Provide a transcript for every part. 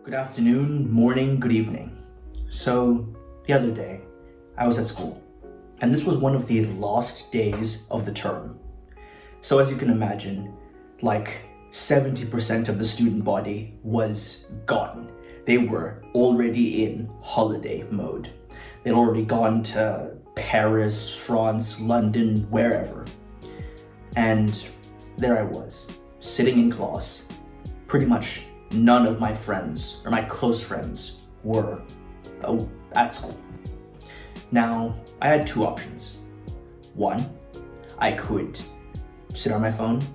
Good afternoon, morning, good evening. So the other day, I was at school, and this was one of the last days of the term. So as you can imagine, like 70% of the student body was gone. They were already in holiday mode. They'd already gone to Paris, France, London, wherever. And there I was, sitting in class. Pretty much none of my friends, or my close friends, were at school. Now, I had two options. One, I could sit on my phone,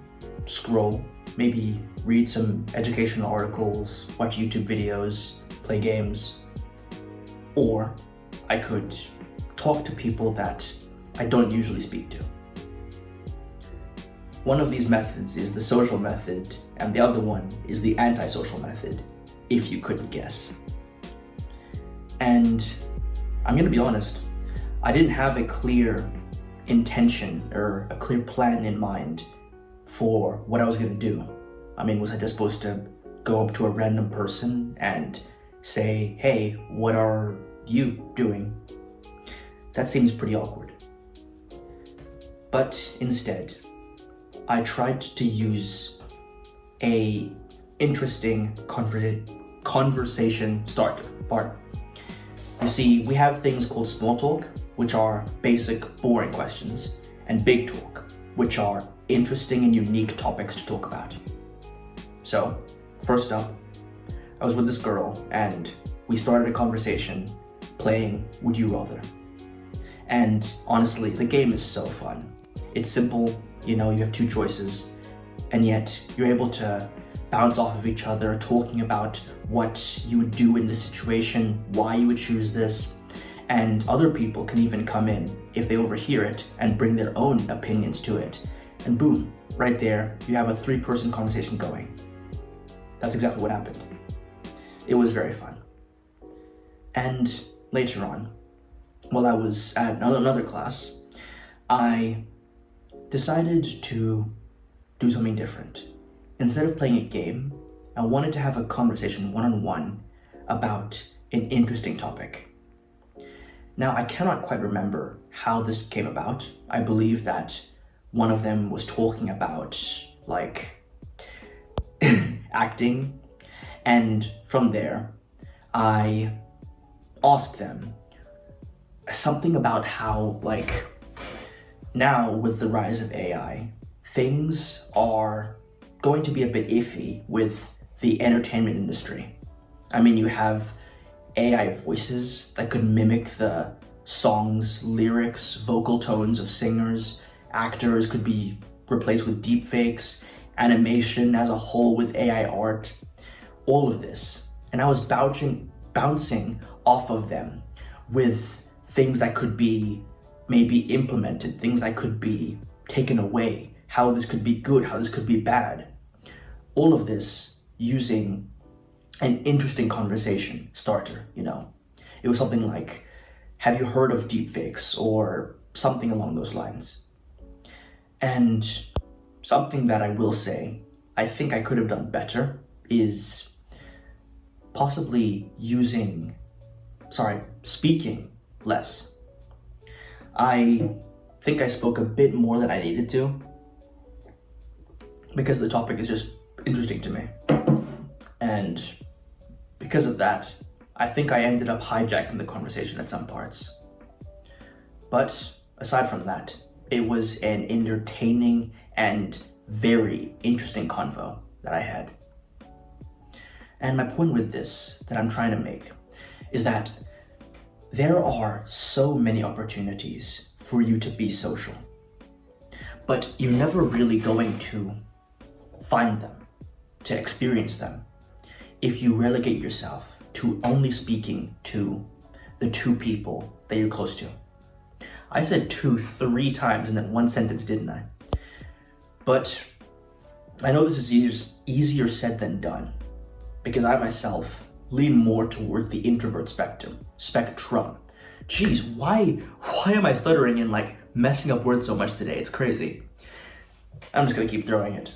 scroll, maybe read some educational articles, watch YouTube videos, play games, or I could talk to people that I don't usually speak to. One of these methods is the social method, and the other one is the antisocial method, if you couldn't guess. And I'm gonna be honest, I didn't have a clear intention or a clear plan in mind for what I was gonna do. I mean, was I just supposed to go up to a random person and say, hey, what are you doing? That seems pretty awkward. But instead, I tried to use a interesting conversation starter. You see, we have things called small talk, which are basic, boring questions, and big talk, which are interesting and unique topics to talk about. So, first up, I was with this girl, and we started a conversation playing Would You Rather. And honestly, the game is so fun. It's simple. You know, you have two choices, and yet you're able to bounce off of each other, talking about what you would do in this situation, why you would choose this, and other people can even come in if they overhear it and bring their own opinions to it. And boom, right there, you have a three-person conversation going. That's exactly what happened. It was very fun. And later on, while I was at another class, I decided to do something different. Instead of playing a game, I wanted to have a conversation one-on-one about an interesting topic. Now, I cannot quite remember how this came about. I believe that one of them was talking about, acting, and from there, I asked them something about how, now, with the rise of AI, things are going to be a bit iffy with the entertainment industry. I mean, you have AI voices that could mimic the songs, lyrics, vocal tones of singers. Actors could be replaced with deepfakes, animation as a whole with AI art, all of this. And I was bouncing off of them with things that could be maybe implemented, things that could be taken away, how this could be good, how this could be bad. All of this using an interesting conversation starter, you know. It was something like, have you heard of deepfakes, or something along those lines. And something that I will say, I think I could have done better is possibly speaking less. I think I spoke a bit more than I needed to because the topic is just interesting to me. And because of that, I think I ended up hijacking the conversation at some parts. But aside from that, it was an entertaining and very interesting convo that I had. And my point with this that I'm trying to make is that there are so many opportunities for you to be social, but you're never really going to find them, to experience them, if you relegate yourself to only speaking to the two people that you're close to. I said 3 times in that one sentence, didn't I? But I know this is easier said than done, because I myself lean more toward the introvert spectrum. Jeez, why am I stuttering and messing up words so much today? It's crazy. I'm just gonna keep throwing it.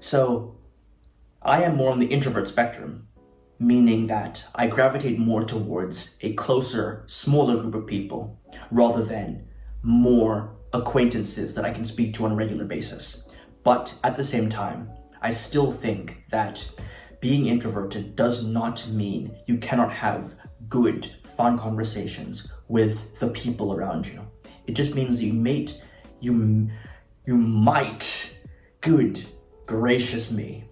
So I am more on the introvert spectrum, meaning that I gravitate more towards a closer, smaller group of people rather than more acquaintances that I can speak to on a regular basis. But at the same time, I still think that being introverted does not mean you cannot have good, fun conversations with the people around you. It just means that you might, good gracious me,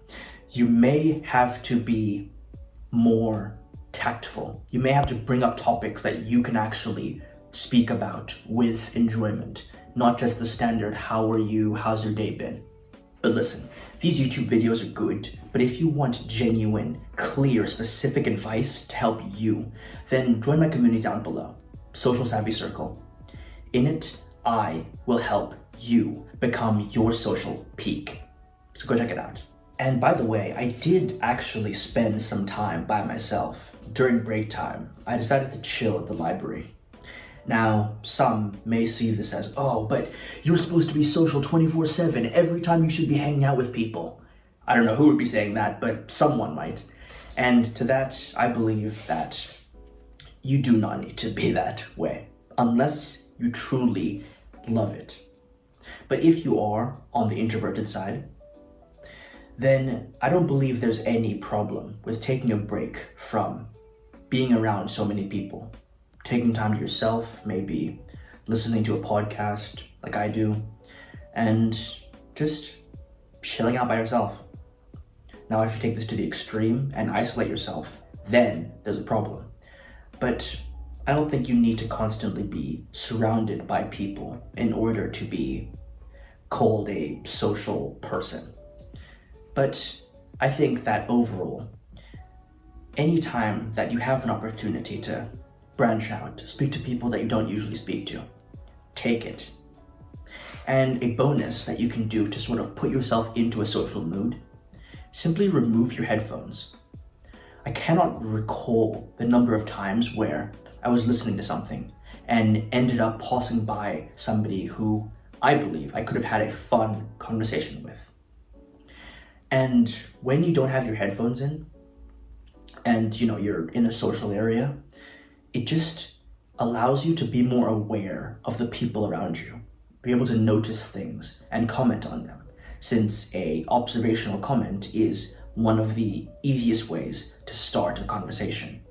you may have to be more tactful. You may have to bring up topics that you can actually speak about with enjoyment, not just the standard, how are you, how's your day been? But listen, these YouTube videos are good, but if you want genuine, clear, specific advice to help you, then join my community down below, Social Savvy Circle. In it, I will help you become your social peak. So go check it out. And by the way, I did actually spend some time by myself. During break time, I decided to chill at the library. Now, some may see this as, oh, but you're supposed to be social 24/7. Every time you should be hanging out with people. I don't know who would be saying that, but someone might. And to that, I believe that you do not need to be that way, unless you truly love it. But if you are on the introverted side, then I don't believe there's any problem with taking a break from being around so many people. Taking time to yourself, maybe listening to a podcast like I do, and just chilling out by yourself. Now, if you take this to the extreme and isolate yourself, then there's a problem. But I don't think you need to constantly be surrounded by people in order to be called a social person. But I think that overall, anytime that you have an opportunity to branch out, speak to people that you don't usually speak to, take it. And a bonus that you can do to sort of put yourself into a social mood, simply remove your headphones. I cannot recall the number of times where I was listening to something and ended up passing by somebody who I believe I could have had a fun conversation with. And when you don't have your headphones in, and you're in a social area, it just allows you to be more aware of the people around you, be able to notice things and comment on them, since a observational comment is one of the easiest ways to start a conversation.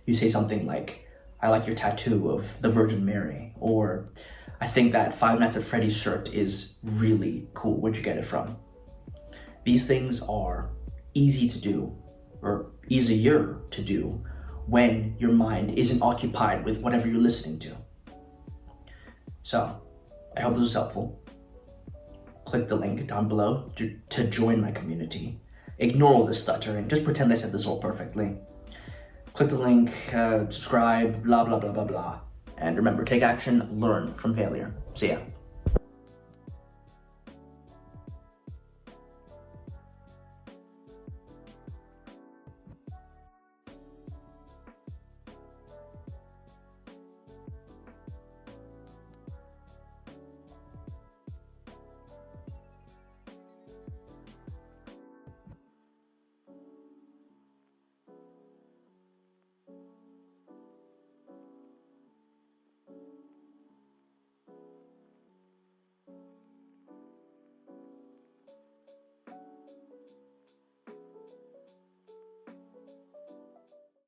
You say something like, I like your tattoo of the Virgin Mary, or I think that Five Nights at Freddy's shirt is really cool, where'd you get it from? These things are easy to do, or easier to do, when your mind isn't occupied with whatever you're listening to. So, I hope this was helpful. Click the link down below to join my community. Ignore all this stuttering, just pretend I said this all perfectly. Click the link, subscribe, blah, blah, blah, blah, blah. And remember, take action, learn from failure. See ya.